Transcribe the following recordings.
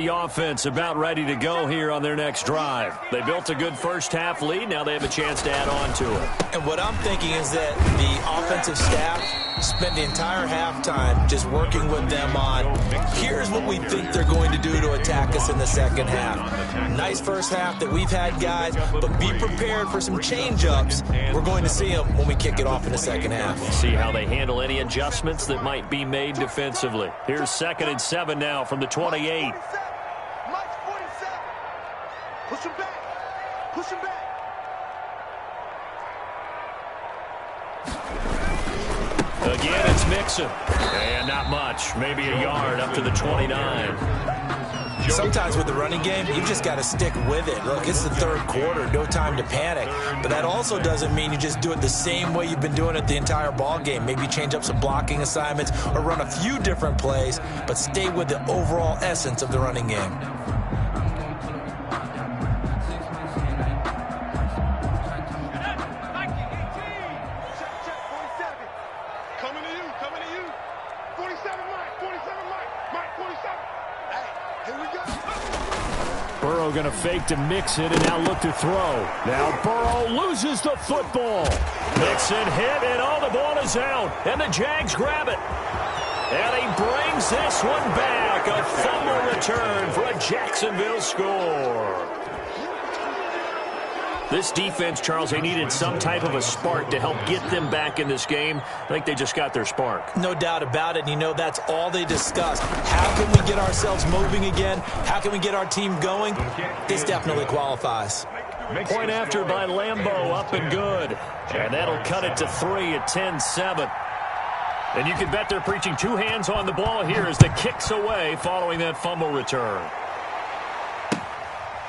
The offense about ready to go here on their next drive. They built a good first-half lead. Now they have a chance to add on to it. And what I'm thinking is that the offensive staff spent the entire halftime just working with them on, here's what we think they're going to do to attack us in the second half. Nice first half that we've had, guys, but be prepared for some change-ups. We're going to see them when we kick it off in the second half. See how they handle any adjustments that might be made defensively. Here's 2nd and 7 now from the 28. Push him back. Push him back. Again, it's Mixon. And not much. Maybe a yard up to the 29. Sometimes with the running game, you just got to stick with it. Look, it's the third quarter. No time to panic. But that also doesn't mean you just do it the same way you've been doing it the entire ball game. Maybe change up some blocking assignments or run a few different plays, but stay with the overall essence of the running game. Burrow going to fake to Mixon and now look to throw. Now Burrow loses the football. Mixon hit and all the ball is out. And the Jags grab it. And he brings this one back. A fumble return for a Jacksonville score. This defense, Charles, they needed some type of a spark to help get them back in this game. I think they just got their spark. No doubt about it. And you know, that's all they discussed. How can we get ourselves moving again? How can we get our team going? This definitely qualifies. Point after by Lambeau, up and good. And that'll cut it to 3 at 10-7. And you can bet they're preaching two hands on the ball here as the kick's away following that fumble return.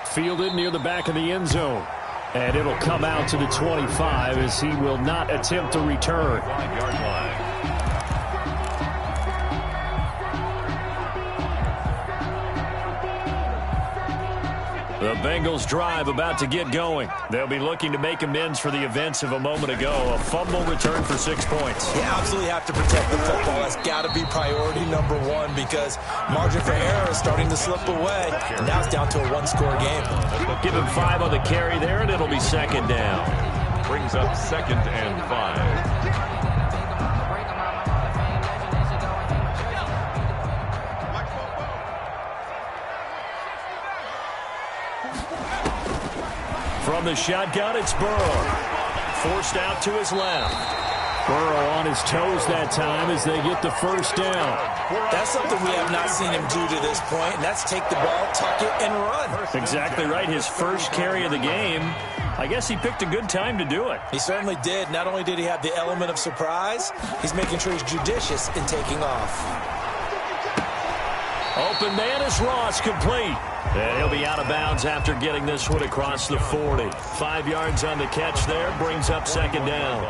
Fielded near the back of the end zone. And it'll come out to the 25 as he will not attempt to return. The Bengals drive about to get going. They'll be looking to make amends for the events of a moment ago. A fumble return for 6 points. You absolutely have to protect the football. That's got to be priority number one because margin for error is starting to slip away. And now it's down to a one-score game. Give him 5 on the carry there, and it'll be 2nd down. Brings up 2nd and 5. From the shotgun, it's Burrow. Forced out to his left. Burrow on his toes that time as they get the first down. That's something we have not seen him do to this point, and that's take the ball, tuck it, and run. Exactly right. His first carry of the game. I guess he picked a good time to do it. He certainly did. Not only did he have the element of surprise, he's making sure he's judicious in taking off. Open man is Ross, complete. And he'll be out of bounds after getting this one across the 40. 5 yards on the catch there, brings up 2nd down.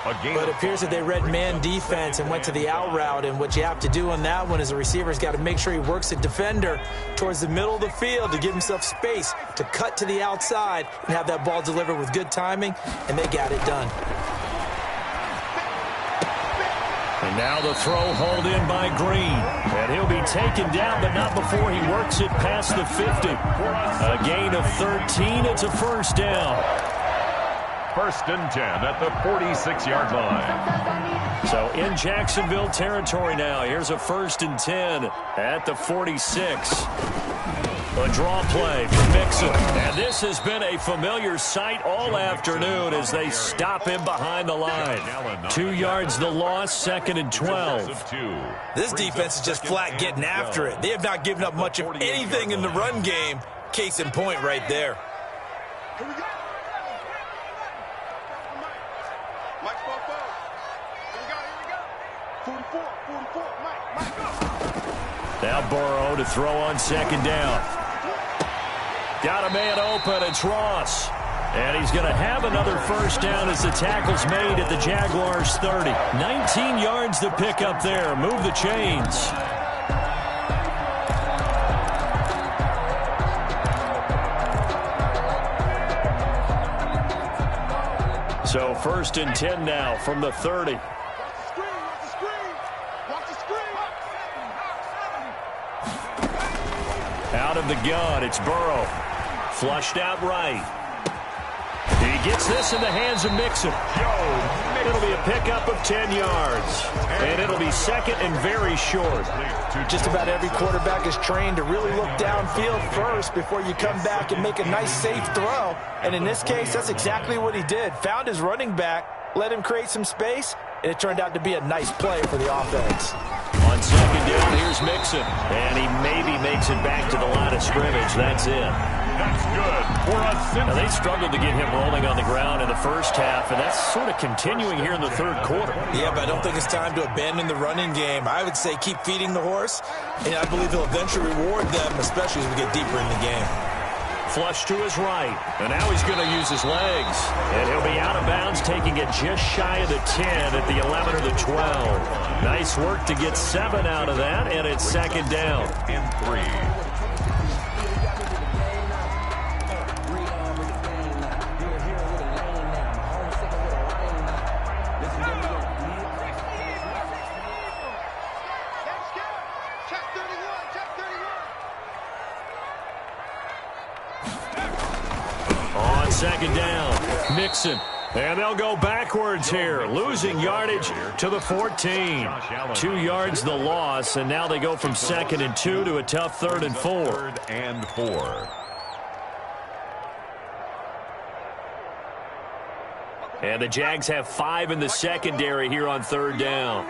But it appears that they read man defense and went to the out route, and what you have to do on that one is the receiver's got to make sure he works the defender towards the middle of the field to give himself space to cut to the outside and have that ball delivered with good timing, and they got it done. And now the throw hauled in by Green. And he'll be taken down, but not before he works it past the 50. A gain of 13. It's a first down. 1st and 10 at the 46-yard line. So in Jacksonville territory now. Here's a 1st and 10 at the 46. A draw play for Mixon. And this has been a familiar sight all afternoon as they stop him behind the line. 2 yards the loss, 2nd and 12. This defense is just flat getting after it. They have not given up much of anything in the run game. Case in point right there. Here we go. Mike, 44. Here we go. 44, Mike, go. Now Burrow to throw on 2nd down. Got a man open, it's Ross. And he's going to have another first down as the tackle's made at the Jaguars' 30. 19 yards to pick up there. Move the chains. So 1st and 10 now from the 30. Out of the gun, it's Burrow. Flushed out right. He gets this in the hands of Mixon. It'll be a pickup of 10 yards. And it'll be second and very short. Just about every quarterback is trained to really look downfield first before you come back and make a nice, safe throw. And in this case, that's exactly what he did. Found his running back, let him create some space, and it turned out to be a nice play for the offense. On second down, here's Mixon. And he maybe makes it back to the line of scrimmage. That's it. That's good. Now, they struggled to get him rolling on the ground in the first half, and that's sort of continuing here in the third quarter. Yeah, but I don't think it's time to abandon the running game. I would say keep feeding the horse, and I believe he'll eventually reward them, especially as we get deeper in the game. Flush to his right, and now he's going to use his legs. And he'll be out of bounds, taking it just shy of the 10 at the 11 or the 12. Nice work to get 7 out of that, and it's second down. And 3. Second down, Mixon. And they'll go backwards here, losing yardage to the 14. 2 yards the loss, and now they go from second and 2 to a tough third and 4. Third and 4. And the Jags have 5 in the secondary here on third down.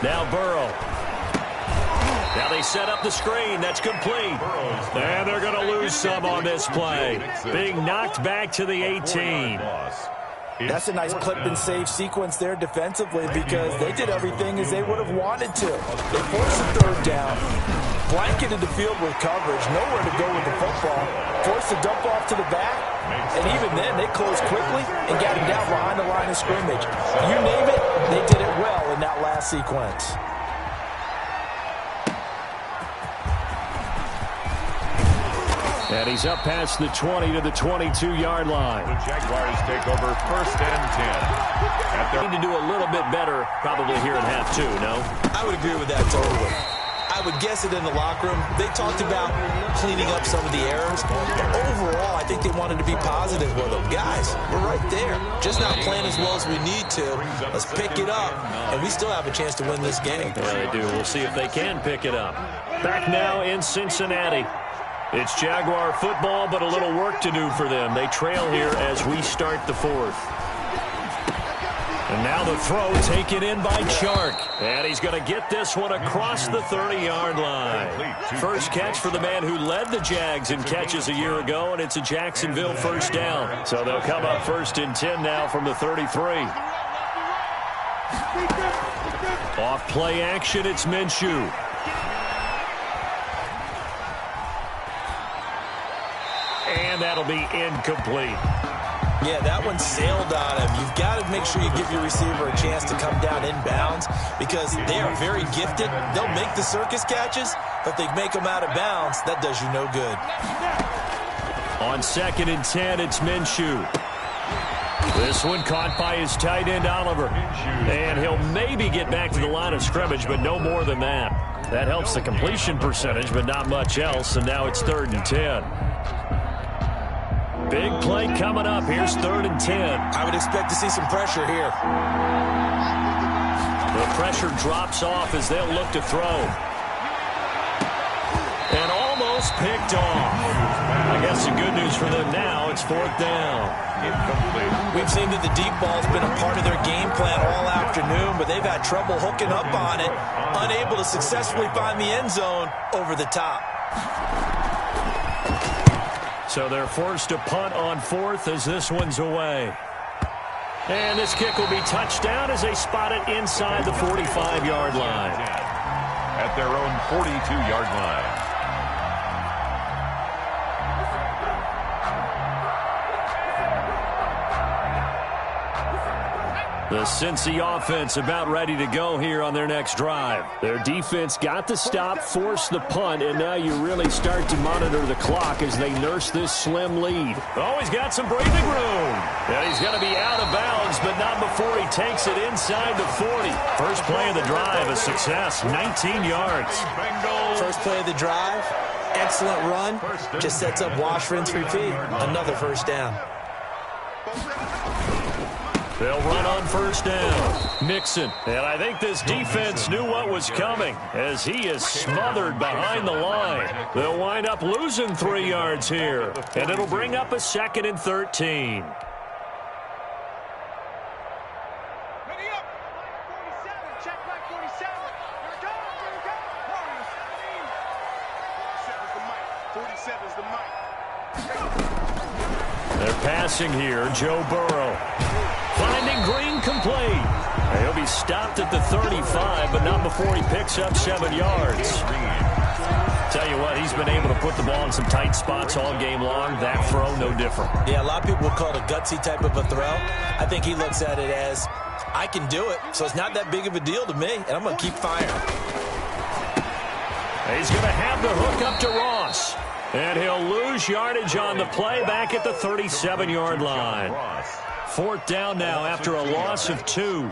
Now Burrow. Now they set up the screen. That's complete. And they're going to lose some on this play. Being knocked back to the 18. That's a nice clip and save sequence there defensively because they did everything as they would have wanted to. They forced the third down, blanketed the field with coverage, nowhere to go with the football, forced the dump off to the back, and even then they closed quickly and got him down behind the line of scrimmage. You name it, they did it well in that last sequence. And he's up past the 20 to the 22-yard line. The Jaguars take over first and 10. Need to do a little bit better probably here in half 2, no? I would agree with that totally. I would guess it in the locker room. They talked about cleaning up some of the errors. But overall, I think they wanted to be positive with them. Guys, we're right there. Just not playing as well as we need to. Let's pick it up, and we still have a chance to win this game. Yeah, they do. We'll see if they can pick it up. Back now in Cincinnati. It's Jaguar football, but a little work to do for them. They trail here as we start the fourth. And now the throw taken in by Chark. And he's going to get this one across the 30-yard line. First catch for the man who led the Jags in catches a year ago, and it's a Jacksonville first down. So they'll come up first and 10 now from the 33. Off play action, it's Minshew. And that'll be incomplete. Yeah, that one sailed on him. You've got to make sure you give your receiver a chance to come down inbounds because they are very gifted. They'll make the circus catches, but they make them out of bounds. That does you no good. On second and 10, it's Minshew. This one caught by his tight end, Oliver. And he'll maybe get back to the line of scrimmage, but no more than that. That helps the completion percentage, but not much else, and now it's third and 10. Big play coming up. Here's third and 10. I would expect to see some pressure here. The pressure drops off as they'll look to throw. And almost picked off. I guess the good news for them now, it's fourth down. Incomplete. We've seen that the deep ball's been a part of their game plan all afternoon, but they've had trouble hooking up on it, unable to successfully find the end zone over the top. So they're forced to punt on fourth as this one's away. And this kick will be touchdown as they spot it inside the 45-yard line. At their own 42-yard line. The Cincy offense about ready to go here on their next drive. Their defense got the stop, forced the punt, and now you really start to monitor the clock as they nurse this slim lead. Oh, he's got some breathing room. And he's going to be out of bounds, but not before he takes it inside the 40. First play of the drive, a success, 19 yards. First play of the drive, excellent run, just sets up wash, rinse, repeat. Another first down. They'll run on first down. Mixon. And I think this defense knew what was coming as he is smothered behind the line. They'll wind up losing 3 yards here. And it'll bring up a 2nd and 13. Ready up. 47. Check back 47. Here we go. Here we go. 47's the mic. 47's the mic. They're passing here. Joe Burrow. Finding Green complete. He'll be stopped at the 35, but not before he picks up 7 yards. Tell you what, he's been able to put the ball in some tight spots all game long. That throw, no different. Yeah, a lot of people would call it a gutsy type of a throw. I think he looks at it as, I can do it, so it's not that big of a deal to me, and I'm going to keep firing. He's going to have the hook up to Ross. And he'll lose yardage on the play back at the 37-yard line. 4th down now after a loss of 2.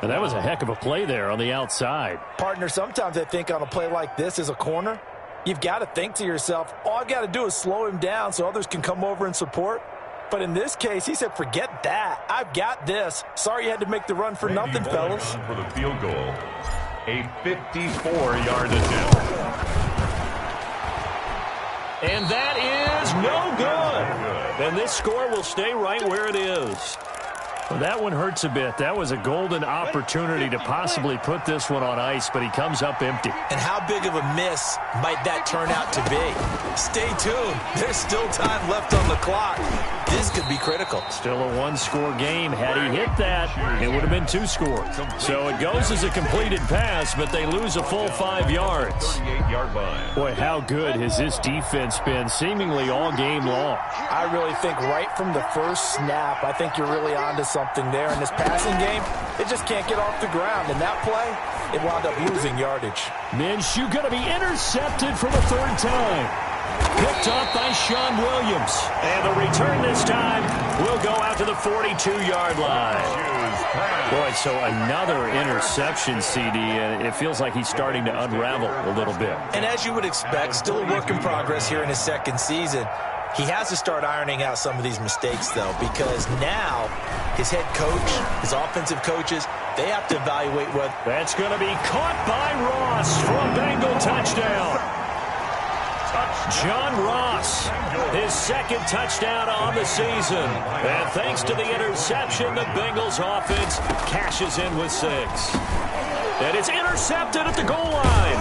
And that was a heck of a play there on the outside. Partner, sometimes I think on a play like this as a corner, you've got to think to yourself, all I've got to do is slow him down so others can come over and support. But in this case, he said, forget that. I've got this. Sorry you had to make the run for nothing, fellas. For the field goal, a 54-yard attempt. And that is no good. And this score will stay right where it is. Well, that one hurts a bit. That was a golden opportunity to possibly put this one on ice, but he comes up empty. And how big of a miss might that turn out to be? Stay tuned. There's still time left on the clock. This could be critical. Still a 1-score game. Had he hit that, it would have been 2 scores. So it goes as a completed pass, but they lose a full 5 yards. 38-yard line. Boy, how good has this defense been seemingly all game long? I really think right from the first snap, I think you're really onto something there. In this passing game, it just can't get off the ground. And that play, it wound up losing yardage. Minshew going to be intercepted for the 3rd time. Picked off by Sean Williams. And the return this time will go out to the 42-yard line. Boy, so another interception, CD, and it feels like he's starting to unravel a little bit. And as you would expect, still a work in progress here in his 2nd season. He has to start ironing out some of these mistakes, though, because now his head coach, his offensive coaches, they have to evaluate what... That's going to be caught by Ross for a Bengal touchdown. John Ross, his 2nd touchdown on the season. And thanks to the interception, the Bengals offense cashes in with 6. And it's intercepted at the goal line.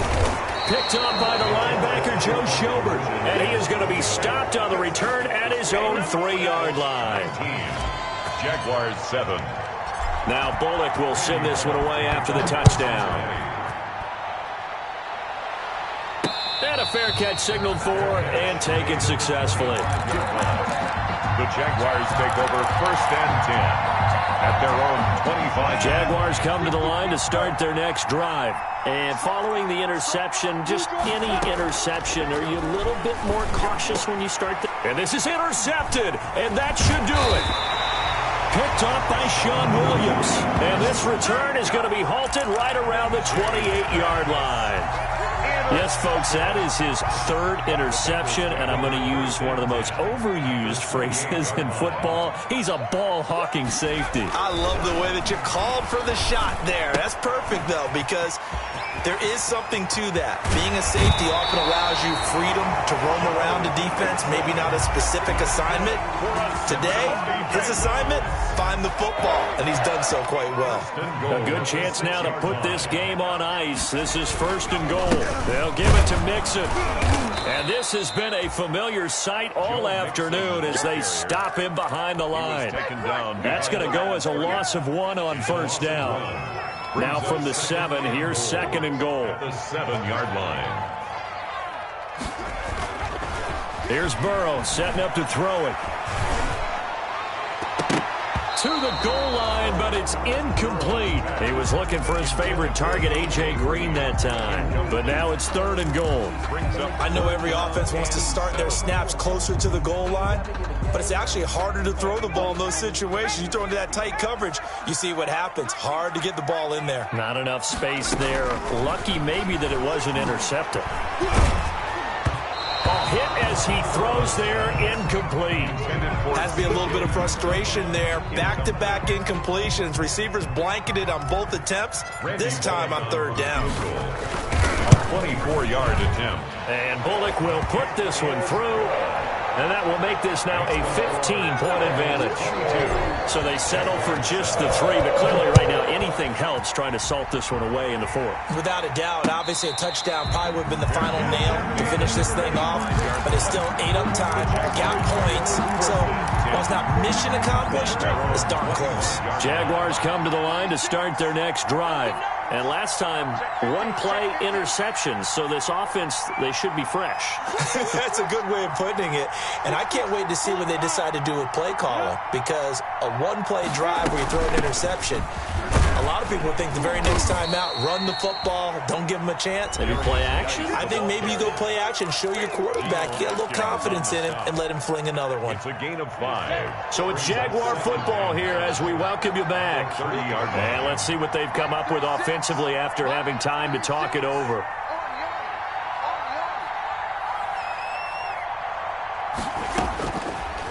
Picked up by the linebacker, Joe Schobert. And he is going to be stopped on the return at his own 3-yard line. Jaguars 7. Now Bullock will send this one away after the touchdown. And a fair catch signaled for and taken successfully. The Jaguars take over 1st and 10 at their own 25. Jaguars come to the line to start their next drive. And following the interception, just any interception, are you a little bit more cautious when you start? And this is intercepted, and that should do it. Picked off by Sean Williams. And this return is going to be halted right around the 28-yard line. Yes, folks, that is his 3rd interception, and I'm going to use one of the most overused phrases in football. He's a ball-hawking safety. I love the way that you called for the shot there. That's perfect, though, because there is something to that. Being a safety often allows you freedom to roam around the defense, maybe not a specific assignment. Today, his assignment, find the football, and he's done so quite well. A good chance now to put this game on ice. This is 1st and goal. They'll give it to Mixon. And this has been a familiar sight all afternoon as they stop him behind the line. That's going to go as a loss of 1 on 1st down. Now from the 7, here's 2nd and goal. The 7-yard line. Here's Burrow setting up to throw it. to the goal line, but it's incomplete. He was looking for his favorite target, A.J. Green, that time. But now it's 3rd and goal. I know every offense wants to start their snaps closer to the goal line, but it's actually harder to throw the ball in those situations. You throw into that tight coverage, you see what happens. Hard to get the ball in there. Not enough space there. Lucky maybe that it wasn't intercepted. Hit as he throws there, incomplete. Has to be a little bit of frustration there. Back-to-back incompletions. Receivers blanketed on both attempts, this time on 3rd down. A 24-yard attempt. And Bullock will put this one through, and that will make this now a 15-point advantage. So they settle for just the 3, but clearly right now anything helps trying to salt this one away in the 4th. Without a doubt, obviously a touchdown probably would have been the final nail to finish this thing off, but it's still ate up time, got points, so while it's not mission accomplished, it's darn close. Jaguars come to the line to start their next drive. And last time, 1-play interceptions, so this offense, they should be fresh. That's a good way of putting it. And I can't wait to see what they decide to do with play calling, because a 1-play drive where you throw an interception, a lot of people think the very next time out, run the football, don't give them a chance. Maybe play action? I think maybe you go play action, show your quarterback, get a little confidence in him, and let him fling another one. It's a gain of 5. So it's Jaguar football here as we welcome you back. 30-yard line. And let's see what they've come up with offensively after having time to talk it over.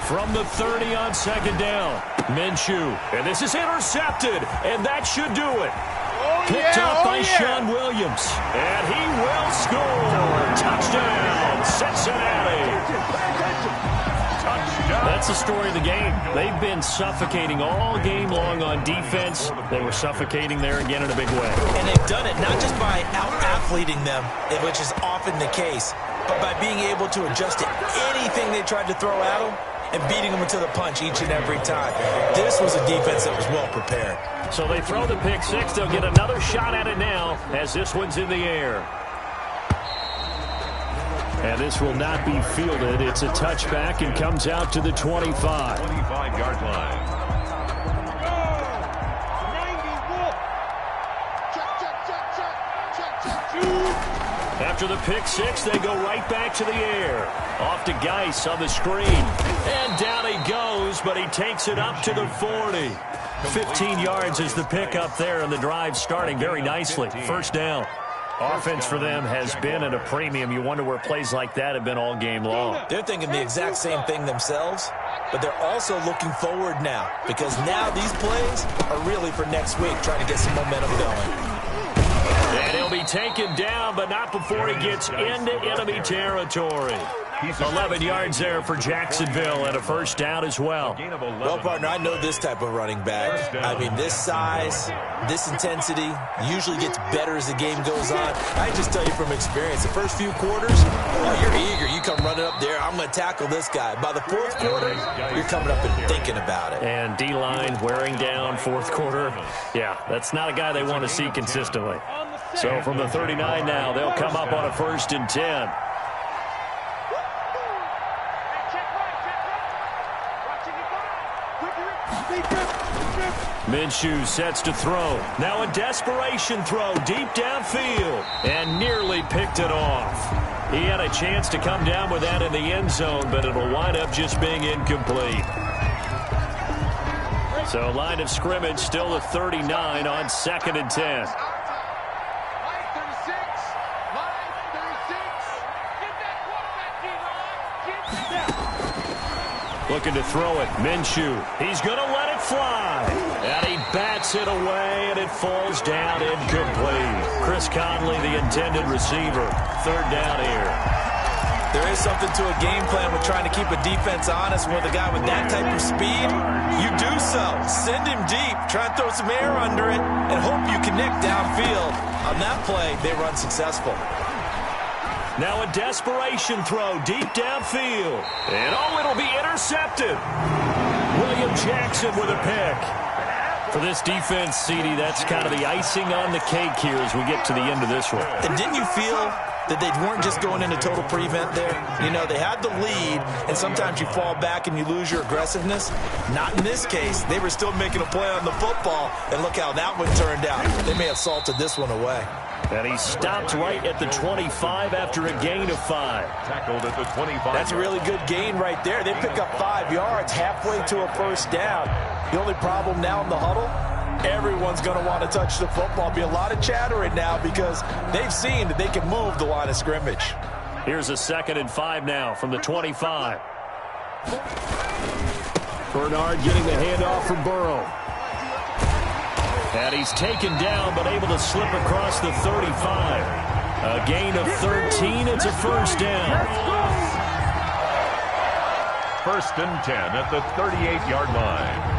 From the 30 on 2nd down, Minshew. And this is intercepted, and that should do it. Picked up by Sean Williams. And he will score. Touchdown, Cincinnati. That's the story of the game. They've been suffocating all game long on defense. They were suffocating there again in a big way. And they've done it not just by out-athleting them, which is often the case, but by being able to adjust to anything they tried to throw at them and beating them to the punch each and every time. This was a defense that was well prepared. So they throw the pick 6. They'll get another shot at it now as this one's in the air. And this will not be fielded. It's a touchback and comes out to the 25. 25-yard line. After the pick 6, they go right back to the air. Off to Geis on the screen. And down he goes, but he takes it up to the 40. 15 yards is the pick up there, and the drive starting very nicely. 1st down. Offense for them has been at a premium. You wonder where plays like that have been all game long. They're thinking the exact same thing themselves, but they're also looking forward now, because now these plays are really for next week, trying to get some momentum going. And he'll be taken down, but not before he gets into enemy territory. 11 yards there for Jacksonville and a 1st down as well. Well, partner, I know this type of running back. I mean, this size, this intensity usually gets better as the game goes on. I just tell you from experience, the first few quarters, oh, you're eager. You come running up there, I'm going to tackle this guy. By the 4th quarter, you're coming up and thinking about it. And D-line wearing down 4th quarter. Yeah, that's not a guy they want to see consistently. So from the 39 now, they'll come up on a 1st and 10. Minshew sets to throw. Now a desperation throw deep downfield. And nearly picked it off. He had a chance to come down with that in the end zone, but it'll wind up just being incomplete. So line of scrimmage still the 39 on 2nd and 10. Looking to throw it. Minshew. He's going to let it fly. And he bats it away, and it falls down incomplete. Chris Conley, the intended receiver. 3rd down here. There is something to a game plan with trying to keep a defense honest with a guy with that type of speed. You do so. Send him deep. Try and throw some air under it and hope you connect downfield. On that play, they run successful. Now a desperation throw deep downfield. And oh, it'll be intercepted. William Jackson with a pick. For this defense, CD, that's kind of the icing on the cake here as we get to the end of this one. And didn't you feel that they weren't just going into total prevent there? You know, they had the lead, and sometimes you fall back and you lose your aggressiveness. Not in this case. They were still making a play on the football, and look how that one turned out. They may have salted this one away. And he stopped right at the 25 after a gain of 5. Tackled at the 25. That's a really good gain right there. They pick up 5 yards halfway to a first down. The only problem now in the huddle, everyone's going to want to touch the football. Be a lot of chattering now because they've seen that they can move the line of scrimmage. Here's a 2nd and 5 now from the 25. Bernard getting the handoff from Burrow. And he's taken down, but able to slip across the 35. A gain of 13. It's a first down. 1st and 10 at the 38-yard line.